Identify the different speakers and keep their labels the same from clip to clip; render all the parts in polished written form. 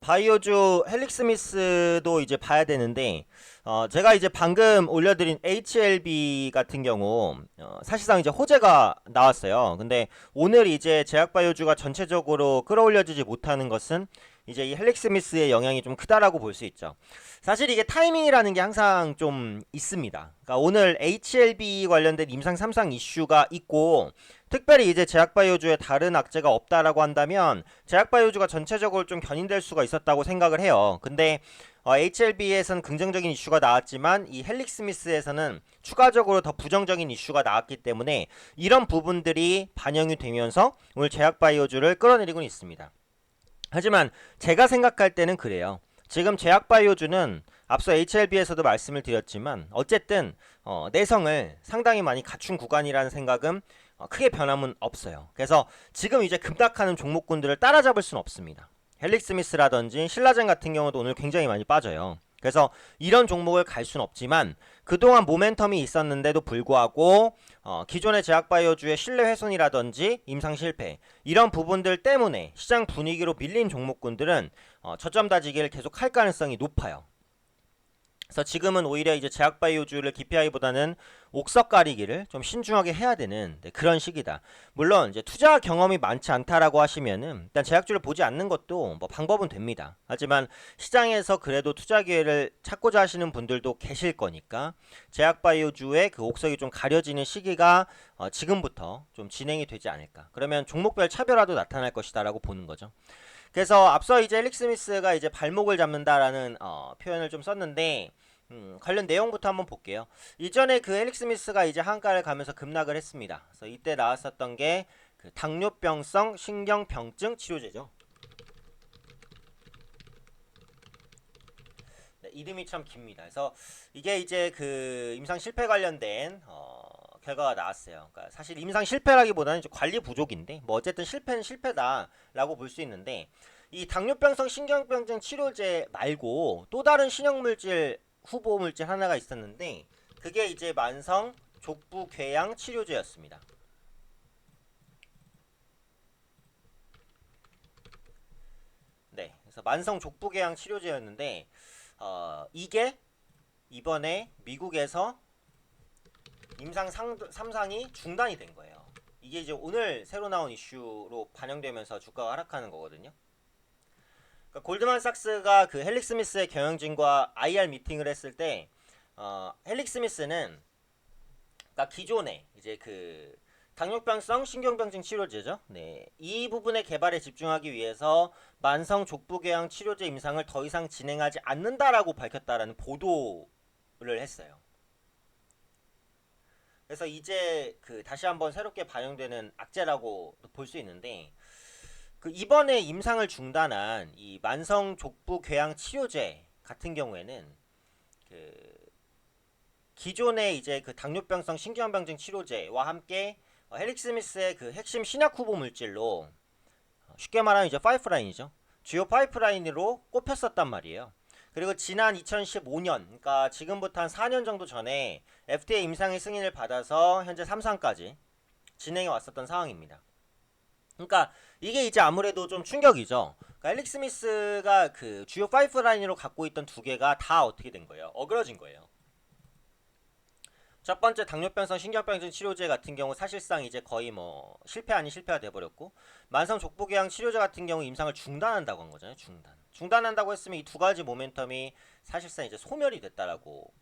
Speaker 1: 바이오주 헬릭스미스도 이제 봐야 되는데 제가 이제 방금 올려드린 HLB 같은 경우 사실상 이제 호재가 나왔어요. 근데 오늘 이제 제약바이오주가 전체적으로 끌어올려지지 못하는 것은 이제 이 헬릭스미스의 영향이 좀 크다라고 볼 수 있죠. 사실 이게 타이밍이라는 게 항상 좀 있습니다. 그러니까 오늘 HLB 관련된 임상 3상 이슈가 있고 특별히 이제 제약바이오주에 다른 악재가 없다라고 한다면 제약바이오주가 전체적으로 좀 견인될 수가 있었다고 생각을 해요. 근데 HLB에서는 긍정적인 이슈가 나왔지만 이 헬릭스미스에서는 추가적으로 더 부정적인 이슈가 나왔기 때문에 이런 부분들이 반영이 되면서 오늘 제약바이오주를 끌어내리고 있습니다. 하지만 제가 생각할 때는 그래요. 지금 제약바이오주는 앞서 HLB에서도 말씀을 드렸지만 어쨌든 내성을 상당히 많이 갖춘 구간이라는 생각은 크게 변함은 없어요. 그래서 지금 이제 급락하는 종목군들을 따라잡을 수는 없습니다. 헬릭스미스라든지 신라젠 같은 경우도 오늘 굉장히 많이 빠져요. 그래서 이런 종목을 갈 수는 없지만 그동안 모멘텀이 있었는데도 불구하고 기존의 제약바이오주의 신뢰 훼손이라든지 임상 실패 이런 부분들 때문에 시장 분위기로 밀린 종목군들은 저점 다지기를 계속 할 가능성이 높아요. 그래서 지금은 오히려 이제 제약바이오주를 기피하기보다는 옥석 가리기를 좀 신중하게 해야 되는 그런 시기다. 물론 이제 투자 경험이 많지 않다라고 하시면은 일단 제약주를 보지 않는 것도 뭐 방법은 됩니다. 하지만 시장에서 그래도 투자 기회를 찾고자 하시는 분들도 계실 거니까 제약바이오주의 그 옥석이 좀 가려지는 시기가 지금부터 좀 진행이 되지 않을까. 그러면 종목별 차별화도 나타날 것이다라고 보는 거죠. 그래서 앞서 이제 헬릭스미스가 이제 발목을 잡는다라는 표현을 좀 썼는데 관련 내용부터 한번 볼게요. 이전에 그 헬릭스미스가 이제 한가를 가면서 급락을 했습니다. 그래서 이때 나왔었던 게 그 당뇨병성 신경병증 치료제죠. 네, 이름이 참 깁니다. 그래서 이게 이제 그 임상 실패 관련된 결과가 나왔어요. 그러니까 사실 임상 실패라기보다는 이제 관리 부족인데 뭐 어쨌든 실패는 실패다라고 볼 수 있는데 이 당뇨병성 신경병증 치료제 말고 또 다른 신형물질 후보 물질 하나가 있었는데 그게 이제 만성 족부궤양 치료제였습니다. 네, 그래서 만성 족부궤양 치료제였는데 이게 이번에 미국에서 임상 3상이 중단이 된 거예요. 이게 이제 오늘 새로 나온 이슈로 반영되면서 주가가 하락하는 거거든요. 그러니까 골드만삭스가 그 헬릭스미스의 경영진과 IR 미팅을 했을 때 헬릭스미스는 그러니까 기존에 이제 그 당뇨병성 신경병증 치료제죠. 네, 이 부분의 개발에 집중하기 위해서 만성 족부궤양 치료제 임상을 더 이상 진행하지 않는다라고 밝혔다라는 보도를 했어요. 그래서 이제 그 다시 한번 새롭게 반영되는 악재라고 볼 수 있는데 그 이번에 임상을 중단한 이 만성 족부 궤양 치료제 같은 경우에는 그 기존의 이제 그 당뇨병성 신경병증 치료제와 함께 헬릭스미스의 그 핵심 신약 후보 물질로 쉽게 말하면 이제 파이프라인이죠. 주요 파이프라인으로 꼽혔었단 말이에요. 그리고 지난 2015년, 그러니까 지금부터 한 4년 정도 전에 FDA 임상의 승인을 받아서 현재 3상까지 진행해 왔었던 상황입니다. 그러니까 이게 이제 아무래도 좀 충격이죠. 그러니까 헬릭 스미스가 그 주요 파이프라인으로 갖고 있던 두 개가 다 어떻게 된 거예요? 어그러진 거예요. 첫 번째 당뇨병성 신경병증 치료제 같은 경우 사실상 이제 거의 뭐 실패 아닌 실패가 돼버렸고 만성 족부궤양 치료제 같은 경우 임상을 중단한다고 한 거잖아요. 중단한다고 했으면 이 두 가지 모멘텀이 사실상 이제 소멸이 됐다라고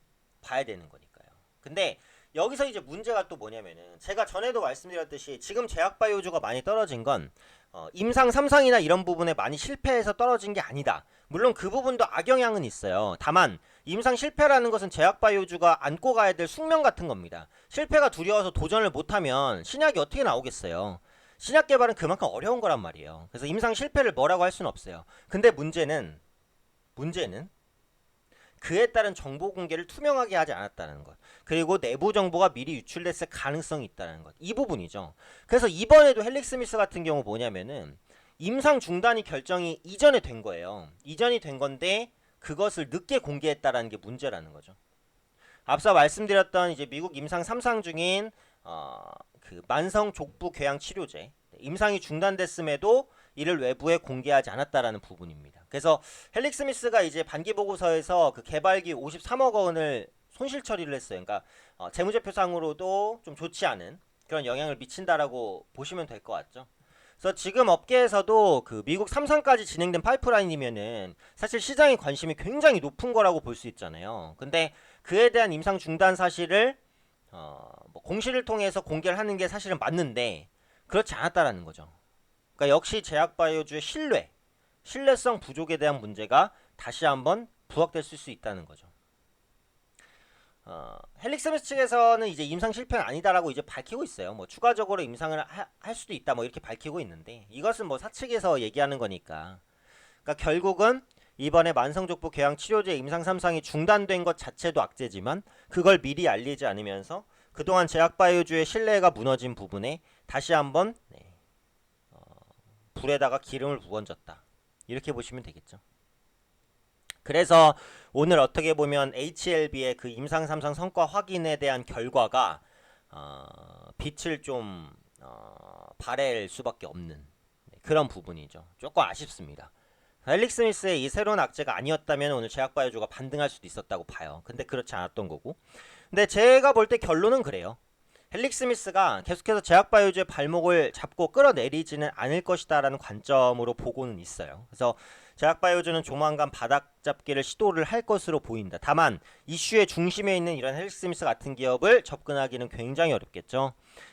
Speaker 1: 봐야 되는 거니까요. 근데 여기서 이제 문제가 또 뭐냐면은 제가 전에도 말씀드렸듯이 지금 제약바이오주가 많이 떨어진 건 임상 3상이나 이런 부분에 많이 실패해서 떨어진 게 아니다. 물론 그 부분도 악영향은 있어요. 다만 임상 실패라는 것은 제약바이오주가 안고 가야 될 숙명 같은 겁니다. 실패가 두려워서 도전을 못하면 신약이 어떻게 나오겠어요. 신약 개발은 그만큼 어려운 거란 말이에요. 그래서 임상 실패를 뭐라고 할 수는 없어요. 근데 문제는 그에 따른 정보 공개를 투명하게 하지 않았다는 것. 그리고 내부 정보가 미리 유출됐을 가능성이 있다는 것. 이 부분이죠. 그래서 이번에도 헬릭 스미스 같은 경우 뭐냐면은 임상 중단이 결정이 이전에 된 거예요. 이전이 된 건데 그것을 늦게 공개했다라는 게 문제라는 거죠. 앞서 말씀드렸던 이제 미국 임상 3상 중인 그 만성 족부 궤양 치료제 임상이 중단됐음에도 이를 외부에 공개하지 않았다라는 부분입니다. 그래서 헬릭스미스가 이제 반기 보고서에서 그 개발기 53억 원을 손실 처리를 했어요. 그러니까 재무제표상으로도 좀 좋지 않은 그런 영향을 미친다라고 보시면 될 것 같죠. 그래서 지금 업계에서도 그 미국 삼성까지 진행된 파이프라인이면은 사실 시장의 관심이 굉장히 높은 거라고 볼 수 있잖아요. 근데 그에 대한 임상 중단 사실을 뭐 공시를 통해서 공개를 하는 게 사실은 맞는데 그렇지 않았다라는 거죠. 그러니까 역시 제약바이오주의 신뢰성 부족에 대한 문제가 다시 한번 부각될 수 있다는 거죠. 헬릭스미스 측에서는 이제 임상 실패는 아니다라고 이제 밝히고 있어요. 뭐 추가적으로 임상을 할 수도 있다 뭐 이렇게 밝히고 있는데 이것은 뭐 사측에서 얘기하는 거니까. 그러니까 결국은 이번에 만성족부 궤양 치료제 임상 3상이 중단된 것 자체도 악재지만 그걸 미리 알리지 않으면서 그동안 제약바이오주의 신뢰가 무너진 부분에 다시 한번 불에다가 기름을 부얹었다. 이렇게 보시면 되겠죠. 그래서 오늘 어떻게 보면 HLB의 그 임상 3상 성과 확인에 대한 결과가 빛을 좀 발할 수밖에 없는 그런 부분이죠. 조금 아쉽습니다. 헬릭스미스의 이 새로운 악재가 아니었다면 오늘 제약바이오주가 반등할 수도 있었다고 봐요. 근데 그렇지 않았던 거고. 근데 제가 볼 때 결론은 그래요. 헬릭스미스가 계속해서 제약바이오주의 발목을 잡고 끌어내리지는 않을 것이다라는 관점으로 보고는 있어요. 그래서 제약바이오주는 조만간 바닥잡기를 시도를 할 것으로 보인다. 다만 이슈의 중심에 있는 이런 헬릭스미스 같은 기업을 접근하기는 굉장히 어렵겠죠.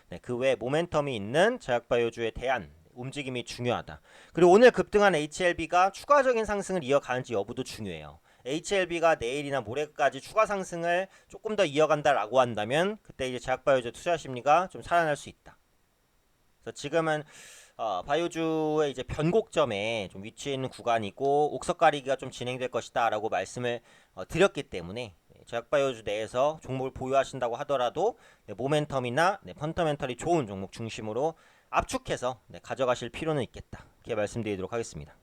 Speaker 1: 네, 그 외에 모멘텀이 있는 제약바이오주에 대한 움직임이 중요하다. 그리고 오늘 급등한 HLB가 추가적인 상승을 이어가는지 여부도 중요해요. HLB가 내일이나 모레까지 추가 상승을 조금 더 이어간다라고 한다면 그때 이제 제약바이오주 투자 심리가 좀 살아날 수 있다. 그래서 지금은 바이오주의 이제 변곡점에 좀 위치해 있는 구간이고 옥석 가리기가 좀 진행될 것이다라고 말씀을 드렸기 때문에 제약바이오주 내에서 종목을 보유하신다고 하더라도 모멘텀이나 펀더멘털이 좋은 종목 중심으로 압축해서 가져가실 필요는 있겠다. 이렇게 말씀드리도록 하겠습니다.